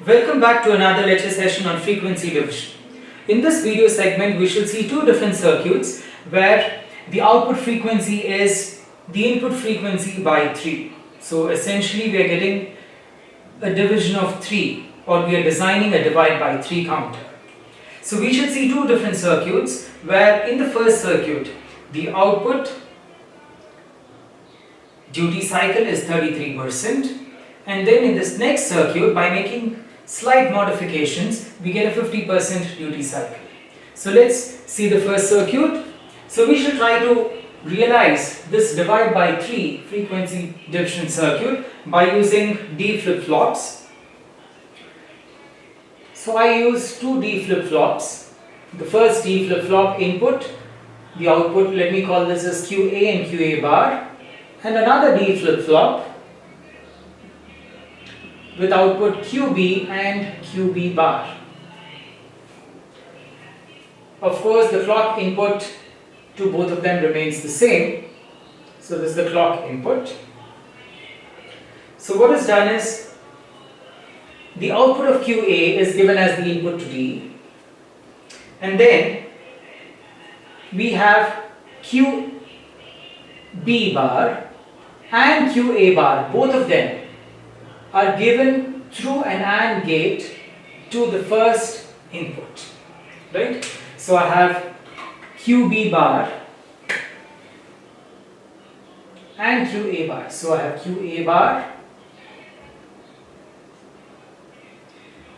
Welcome back to another lecture session on frequency division. In this video segment, we shall see two different circuits where the output frequency is the input frequency by 3. So essentially we are getting a division of 3, or we are designing a divide by 3 counter. So we should see two different circuits where in the first circuit the output duty cycle is 33%, and then in this next circuit, by making slight modifications, we get a 50% duty cycle. So let's see the first circuit. So we should try to realize this divide by 3 frequency division circuit by using D flip-flops. So I use two D flip-flops. The first D flip-flop input, the output, let me call this as QA and QA bar, and another D flip-flop with output QB and QB bar. Of course, the clock input to both of them remains the same. So this is the clock input. So what is done is the output of QA is given as the input to D, and then we have QB bar and QA bar, both of them are given through an AND gate to the first input, right? So I have QB bar and QA bar. So I have QA bar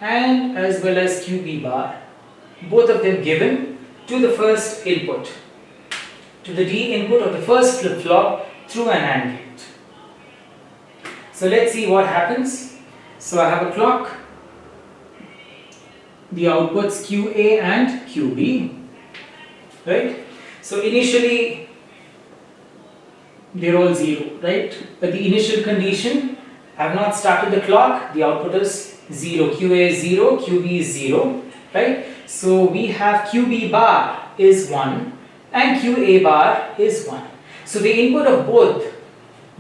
and as well as QB bar, both of them given to the first input, to the D input of the first flip-flop through an AND gate. So let's see what happens. So I have a clock, the outputs QA and QB, right? So initially they're all 0, right? But the initial condition, I have not started the clock, the output is 0, QA is 0, QB is 0, right? So we have QB bar is 1 and QA bar is 1. So the input of both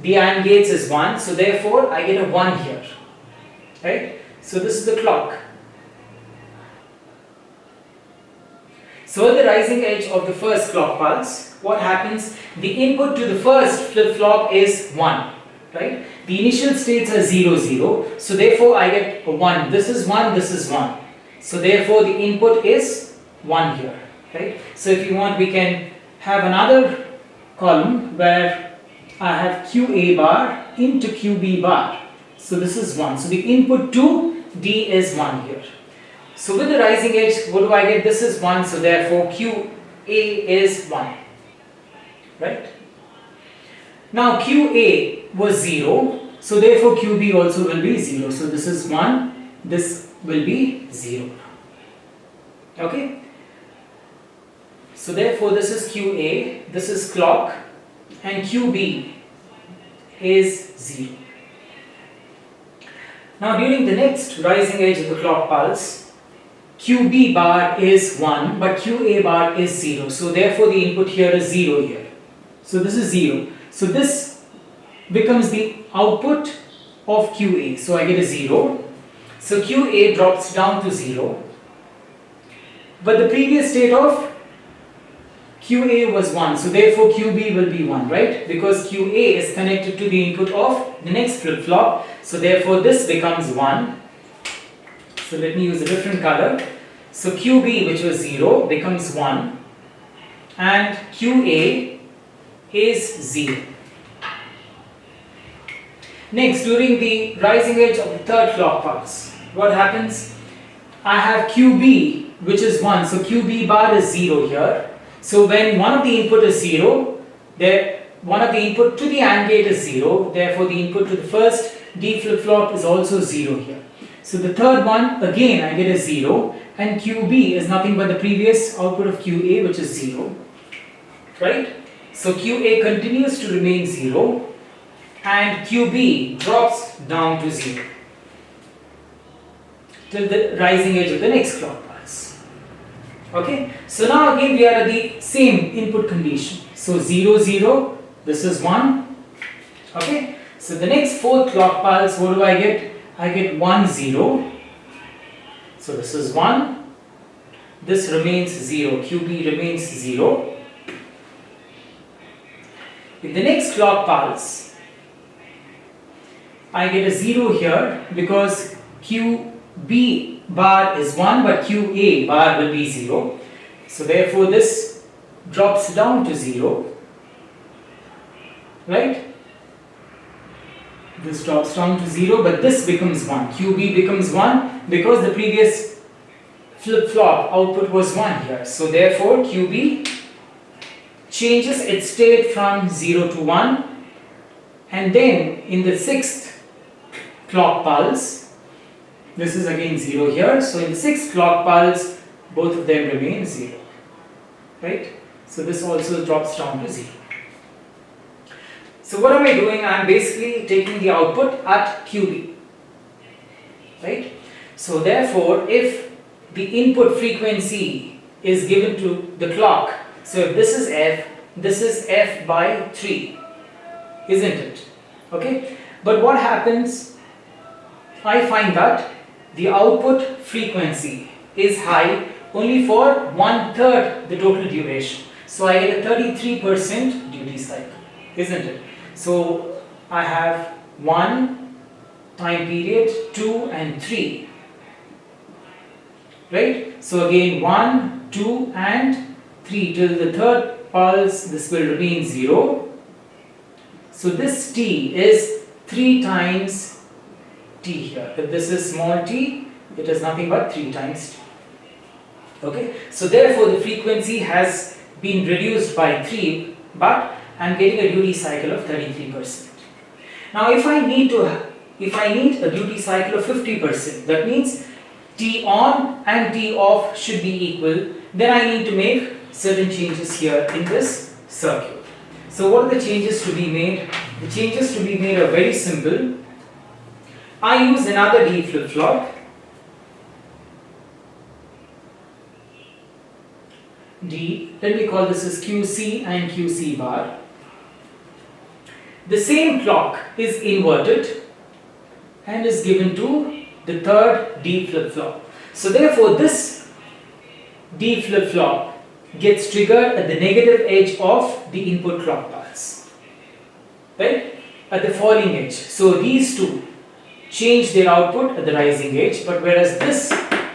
the AND gates is 1, so therefore I get a 1 here, right? So this is the clock. So at the rising edge of the first clock pulse, what happens? The input to the first flip-flop is 1, right? The initial states are 0, 0, so therefore I get a 1. This is 1, this is 1. So therefore the input is 1 here, right? So if you want, we can have another column where I have QA bar into QB bar. So this is 1. So the input to D is 1 here. So with the rising edge, what do I get? This is 1. So therefore QA is 1. Right? Now QA was 0. So therefore QB also will be 0. So this is 1. This will be 0. Okay? So therefore this is QA. This is clock. And QB is 0. Now during the next rising edge of the clock pulse, QB bar is 1 but QA bar is 0. So therefore the input here is 0 here. So this is 0. So this becomes the output of QA. So I get a 0. So QA drops down to 0. But the previous state of QA was 1, so therefore QB will be 1, right? Because QA is connected to the input of the next flip-flop, so therefore this becomes 1. So let me use a different color. So QB, which was 0, becomes 1 and QA is 0. Next, during the rising edge of the third clock pulse, what happens? I have QB, which is 1, so QB bar is 0 here. So when one of the input is 0, one of the input to the AND gate is 0, therefore the input to the first D flip-flop is also 0 here. So the third one, again I get a 0, and QB is nothing but the previous output of QA, which is 0, right? So QA continues to remain 0 and QB drops down to 0 till the rising edge of the next clock pulse. Okay, so now again we are at the same input condition. So 0, 0, this is 1. Okay, so the next fourth clock pulse, what do I get? I get 1, 0. So this is 1, this remains 0, QB remains 0. In the next clock pulse, I get a 0 here because QB bar is 1 but QA bar will be 0. So therefore this drops down to 0, right? This drops down to 0 but this becomes 1. QB becomes 1 because the previous flip-flop output was 1 here. So therefore QB changes its state from 0 to 1, and then in the 6th clock pulse, this is again 0 here, so in the 6th clock pulse both of them remain 0, right? So this also drops down to 0. So what am I doing? I am basically taking the output at QB, right? So therefore if the input frequency is given to the clock, so if this is F by 3, isn't it? Okay, but what happens, I find that the output frequency is high only for 1/3 the total duration. So I get a 33% duty cycle, isn't it? So I have 1 time period, 2 and 3, right? So again 1, 2 and 3 till the 3rd pulse, this will remain 0. So this t is 3 times t here. If this is small t, it is nothing but 3 times t. Okay, so therefore the frequency has been reduced by 3, but I am getting a duty cycle of 33%. Now if I need a duty cycle of 50%, that means t on and t off should be equal, then I need to make certain changes here in this circuit. So what are the changes to be made? The changes to be made are very simple. I use another D flip-flop. D, let me call this as QC and QC bar. The same clock is inverted and is given to the 3rd D flip-flop. So therefore this D flip-flop gets triggered at the negative edge of the input clock pulse, right? At the falling edge. So these two change their output at the rising edge, but whereas this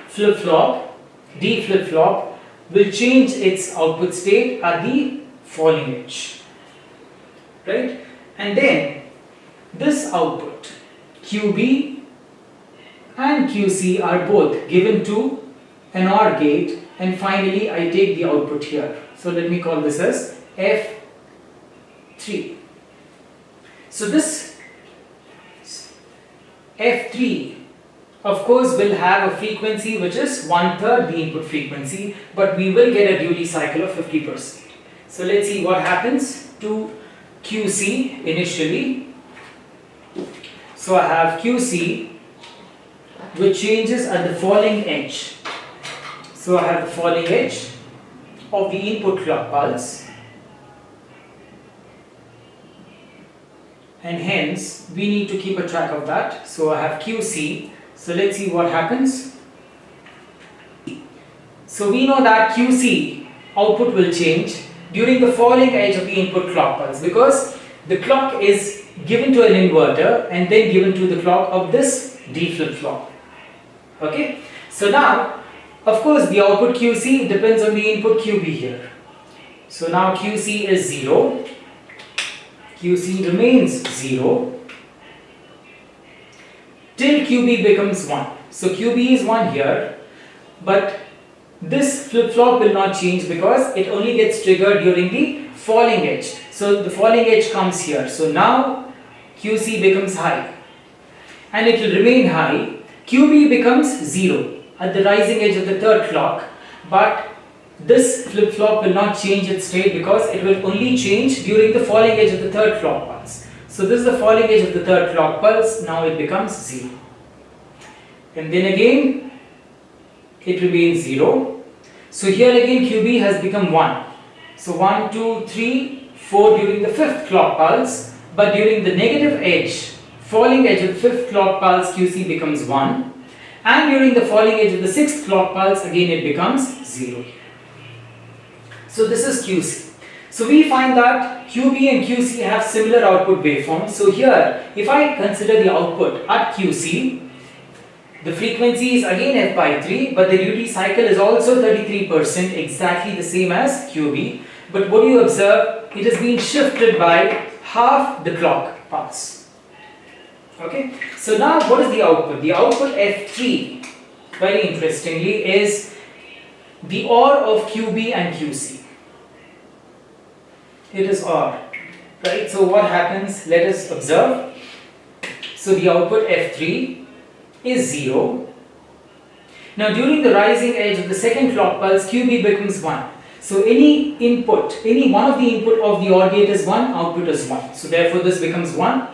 flip-flop, D flip-flop, will change its output state at the falling edge, right? And then this output, QB and QC, are both given to an OR gate, and finally I take the output here. So let me call this as F3. So this F3 of course will have a frequency which is 1/3 the input frequency, but we will get a duty cycle of 50%. So let's see what happens to QC initially. So I have QC which changes at the falling edge. So I have the falling edge of the input clock pulse, and hence we need to keep a track of that. So I have QC. So let's see what happens. So we know that QC output will change during the falling edge of the input clock pulse, because the clock is given to an inverter and then given to the clock of this D flip-flop. Okay, so now of course the output QC depends on the input QB here. So now QC is 0, QC remains 0 till QB becomes 1. So QB is 1 here, but this flip-flop will not change because it only gets triggered during the falling edge. So the falling edge comes here. So now QC becomes high and it will remain high. QB becomes 0 at the rising edge of the 3rd clock, but this flip-flop will not change its state because it will only change during the falling edge of the 3rd clock pulse. So this is the falling edge of the 3rd clock pulse. Now it becomes 0, and then again it remains 0. So here again QB has become 1. So 1, 2, 3, 4 during the 5th clock pulse, but during the negative edge, falling edge of the 5th clock pulse, QC becomes 1, and during the falling edge of the 6th clock pulse, again it becomes 0. So this is QC. So we find that QB and QC have similar output waveforms. So here, if I consider the output at QC, the frequency is again f by 3, but the duty cycle is also 33%, exactly the same as QB. But what do you observe? It has been shifted by half the clock pulse. Okay, so now what is the output? The output F3, very interestingly, is the OR of QB and QC. It is OR, right? So what happens? Let us observe. So the output F3 is 0. Now during the rising edge of the 2nd clock pulse, QB becomes 1. So any input, any one of the input of the OR gate is 1, output is 1. So therefore this becomes 1.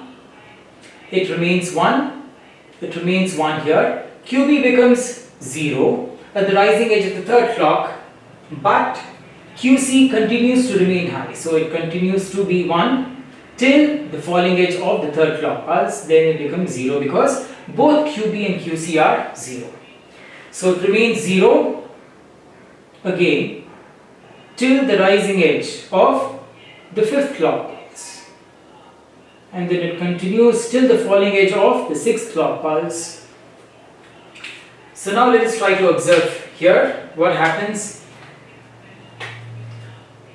It remains 1. It remains 1 here. QB becomes 0 at the rising edge of the 3rd clock, but QC continues to remain high. So it continues to be 1 till the falling edge of the 3rd clock pulse. Then it becomes 0 because both QB and QC are 0. So it remains 0 again till the rising edge of the 5th clock pulse, and then it continues till the falling edge of the 6th clock pulse. So now let us try to observe here what happens.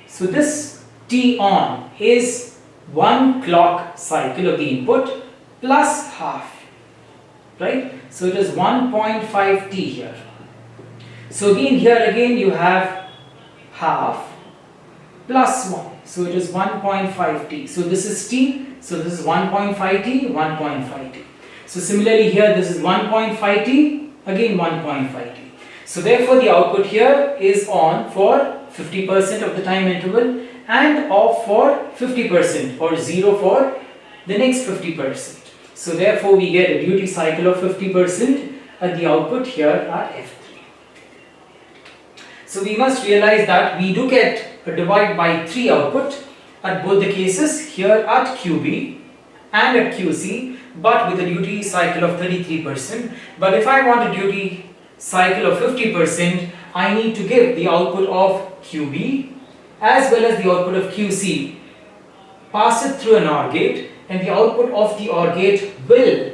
So this T on is 1 clock cycle of the input plus half, right? So it is 1.5 T here. So again you have half plus 1. So it is 1.5 T. So this is T. So this is 1.5 T, 1.5 T. So similarly here this is 1.5 T, again 1.5 T. So therefore the output here is on for 50% of the time interval and off for 50% or 0 for the next 50%. So therefore we get a duty cycle of 50% at the output here at F3. So we must realize that we do get a divide by 3 output at both the cases, here at QB and at QC, but with a duty cycle of 33%. But if I want a duty cycle of 50%, I need to give the output of QB as well as the output of QC, pass it through an OR gate, and the output of the OR gate will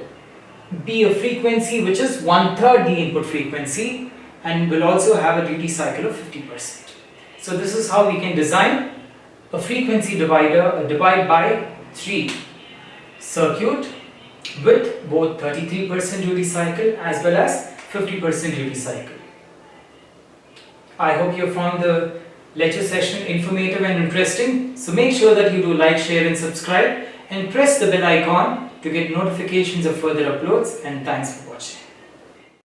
be a frequency which is 1/3 the input frequency and will also have a duty cycle of 50%. So this is how we can design a frequency divider, a divide by 3 circuit with both 33% duty cycle as well as 50% duty cycle. I hope you found the lecture session informative and interesting. So make sure that you do like, share and subscribe and press the bell icon to get notifications of further uploads, and thanks for watching.